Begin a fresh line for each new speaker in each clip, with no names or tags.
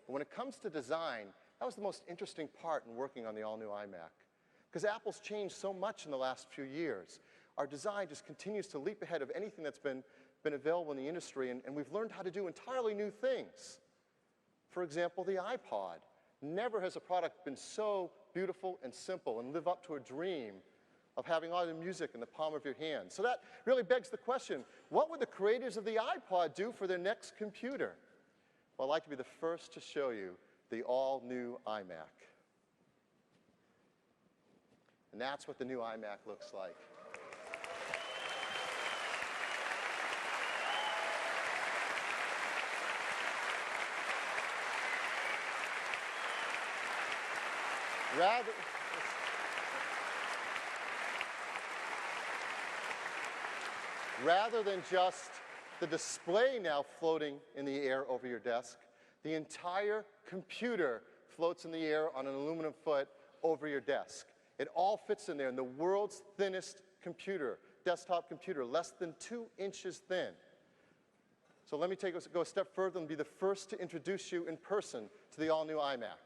But when it comes to design, that was the most interesting part in working on the all-new iMac. Because Apple's changed so much in the last few years. Our design just continues to leap ahead of anything that's been available in the industry, and we've learned how to do entirely new things. For example, the iPod. Never has a product been so beautiful and simple and live up to a dream of having all the music in the palm of your hand. So that really begs the question, what would the creators of the iPod do for their next computer? Well, I'd like to be the first to show you the all-new iMac. And that's what the new iMac looks like. Rather than just the display now floating in the air over your desk, the entire computer floats in the air on an aluminum foot over your desk. It all fits in there in the world's thinnest computer, desktop computer, less than 2 inches thin. So let me go a step further and be the first to introduce you in person to the all-new iMac.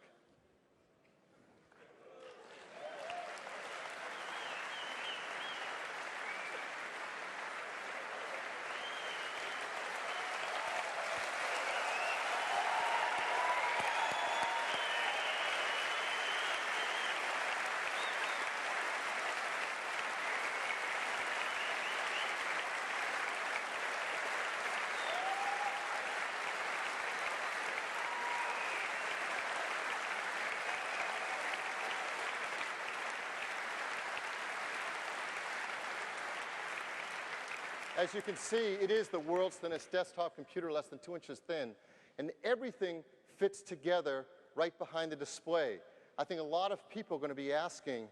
As you can see, it is the world's thinnest desktop computer, less than 2 inches thin, and everything fits together right behind the display. I think a lot of people are going to be asking,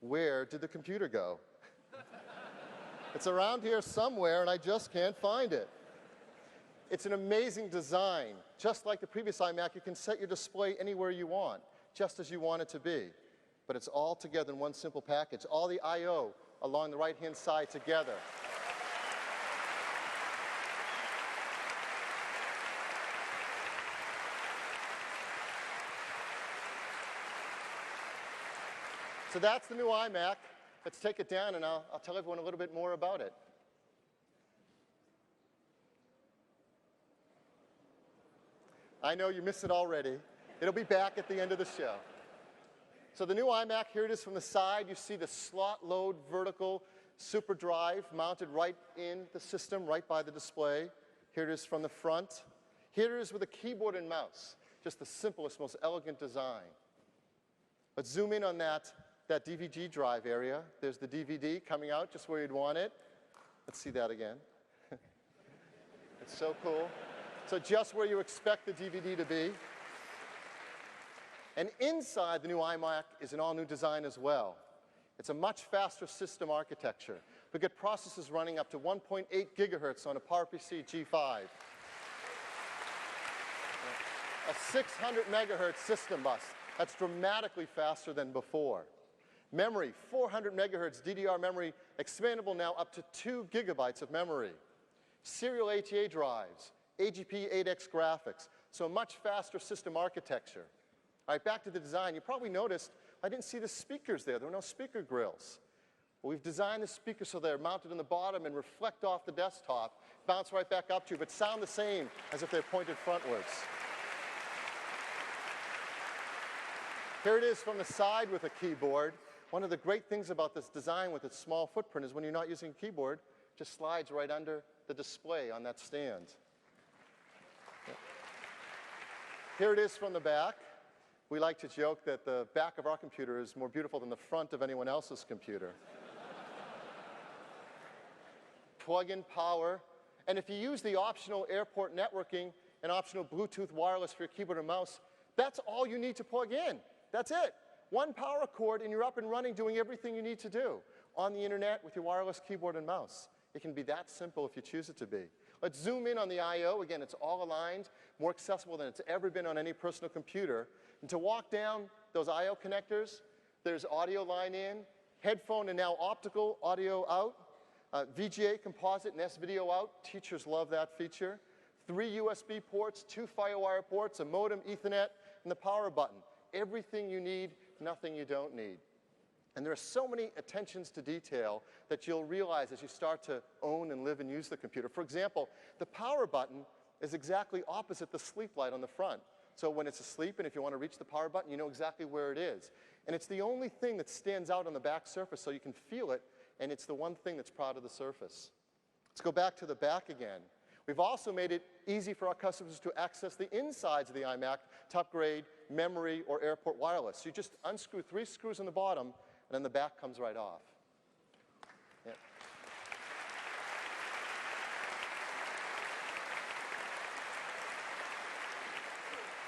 where did the computer go? It's around here somewhere, and I just can't find it. It's an amazing design. Just like the previous iMac, you can set your display anywhere you want, just as you want it to be. But it's all together in one simple package. All the I/O along the right-hand side together. So that's the new iMac. Let's take it down, and I'll tell everyone a little bit more about it. I know you missed it already. It'll be back at the end of the show. So the new iMac, here it is from the side. You see the slot load vertical super drive mounted right in the system, right by the display. Here it is from the front. Here it is with a keyboard and mouse. Just the simplest, most elegant design. Let's zoom in on that DVD drive area. There's the DVD coming out just where you'd want it. Let's see that again. It's so cool. So just where you expect the DVD to be. And inside the new iMac is an all-new design as well. It's a much faster system architecture. We get processors running up to 1.8 gigahertz on a PowerPC G5. A 600 megahertz system bus. That's dramatically faster than before. Memory, 400 megahertz DDR memory, expandable now up to 2 gigabytes of memory. Serial ATA drives, AGP8X graphics, so a much faster system architecture. All right, back to the design. You probably noticed I didn't see the speakers there. There were no speaker grills. Well, we've designed the speakers so they're mounted on the bottom and reflect off the desktop, bounce right back up to you, but sound the same as if they're pointed frontwards. Here it is from the side with a keyboard. One of the great things about this design with its small footprint is when you're not using a keyboard, it just slides right under the display on that stand. Here it is from the back. We like to joke that the back of our computer is more beautiful than the front of anyone else's computer. Plug-in power. And if you use the optional airport networking and optional Bluetooth wireless for your keyboard and mouse, that's all you need to plug in. That's it. One power cord and you're up and running doing everything you need to do on the internet with your wireless keyboard and mouse. It can be that simple if you choose it to be. Let's zoom in on the I/O. Again, it's all aligned, more accessible than it's ever been on any personal computer. And to walk down those I/O connectors, there's audio line in, headphone and now optical audio out, VGA composite and S-video out. Teachers love that feature. 3 USB ports, 2 FireWire ports, a modem, Ethernet, and the power button. Everything you need, nothing you don't need. And there are so many attentions to detail that you'll realize as you start to own and live and use the computer. For example, the power button is exactly opposite the sleep light on the front. So when it's asleep and if you want to reach the power button, you know exactly where it is. And it's the only thing that stands out on the back surface so you can feel it, and it's the one thing that's proud of the surface. Let's go back to the back again. We've also made it easy for our customers to access the insides of the iMac to upgrade memory or airport wireless. So you just unscrew 3 screws on the bottom, and then the back comes right off. Yeah.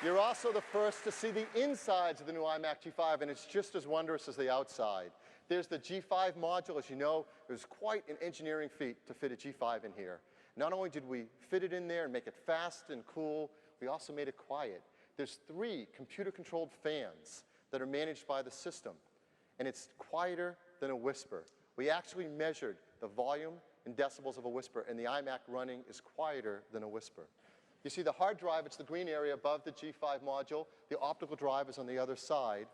You're also the first to see the insides of the new iMac G5, and it's just as wondrous as the outside. There's the G5 module. As you know, it was quite an engineering feat to fit a G5 in here. Not only did we fit it in there and make it fast and cool, we also made it quiet. There's 3 computer-controlled fans that are managed by the system, and it's quieter than a whisper. We actually measured the volume in decibels of a whisper, and the iMac running is quieter than a whisper. You see the hard drive, it's the green area above the G5 module. The optical drive is on the other side.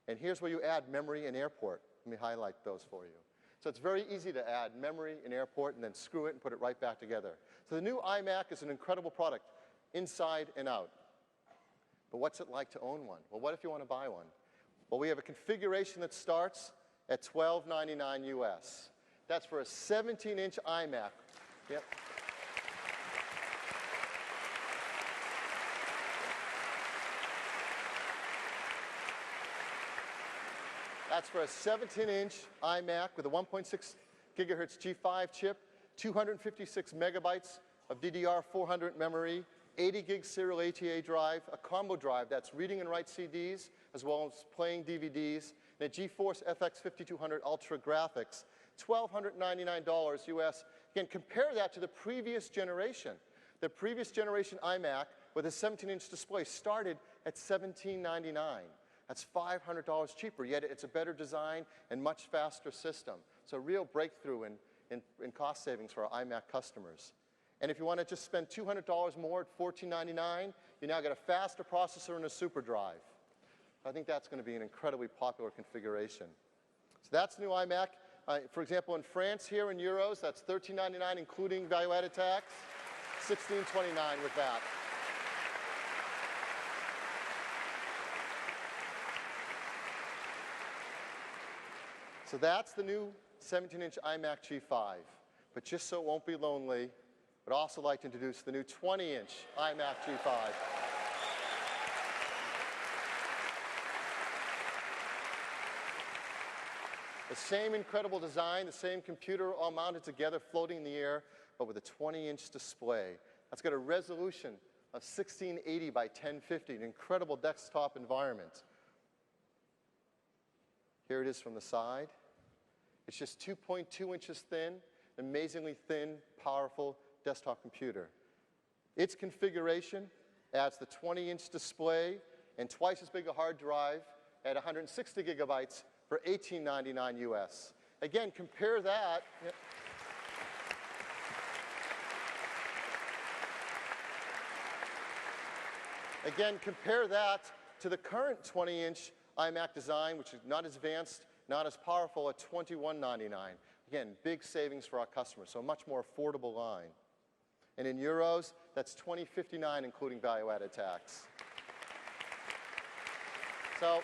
And here's where you add memory and airport. Let me highlight those for you. So it's very easy to add memory and airport and then screw it and put it right back together. So the new iMac is an incredible product, inside and out. But what's it like to own one? Well, what if you want to buy one? Well, we have a configuration that starts at $1299 US. That's for a 17-inch iMac. Yep. That's for a 17-inch iMac with a 1.6 gigahertz G5 chip, 256 megabytes of DDR400 memory, 80 gig serial ATA drive, a combo drive that's reading and write CDs as well as playing DVDs, and a GeForce FX 5200 Ultra graphics, $1,299 US. Again, compare that to the previous generation. The previous generation iMac with a 17-inch display started at $1,799. That's $500 cheaper, yet it's a better design and much faster system. So a real breakthrough in cost savings for our iMac customers. And if you want to just spend $200 more at $1,499, you now get a faster processor and a super drive. I think that's going to be an incredibly popular configuration. So that's the new iMac. For example, in France here in euros, that's $13.99 including value-added tax, $16.29 with that. So that's the new 17-inch iMac G5. But just so it won't be lonely, I'd also like to introduce the new 20-inch iMac G5. The same incredible design, the same computer all mounted together, floating in the air, but with a 20-inch display. That's got a resolution of 1680 by 1050, an incredible desktop environment. Here it is from the side. It's just 2.2 inches thin, amazingly thin, powerful desktop computer. Its configuration adds the 20-inch display and twice as big a hard drive at 160 gigabytes for $18.99 US. Again, compare that. Yep. Again, compare that to the current 20-inch iMac design, which is not as advanced, not as powerful, at $21.99. Again, big savings for our customers, so a much more affordable line. And in euros, that's $20.59, including value-added tax. So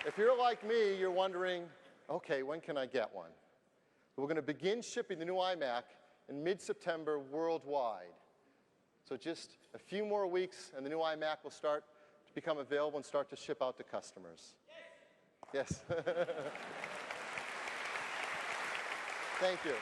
if you're like me, you're wondering, okay, when can I get one? We're going to begin shipping the new iMac in mid-September worldwide. So just a few more weeks, and the new iMac will start to become available and start to ship out to customers. Yes. Thank you.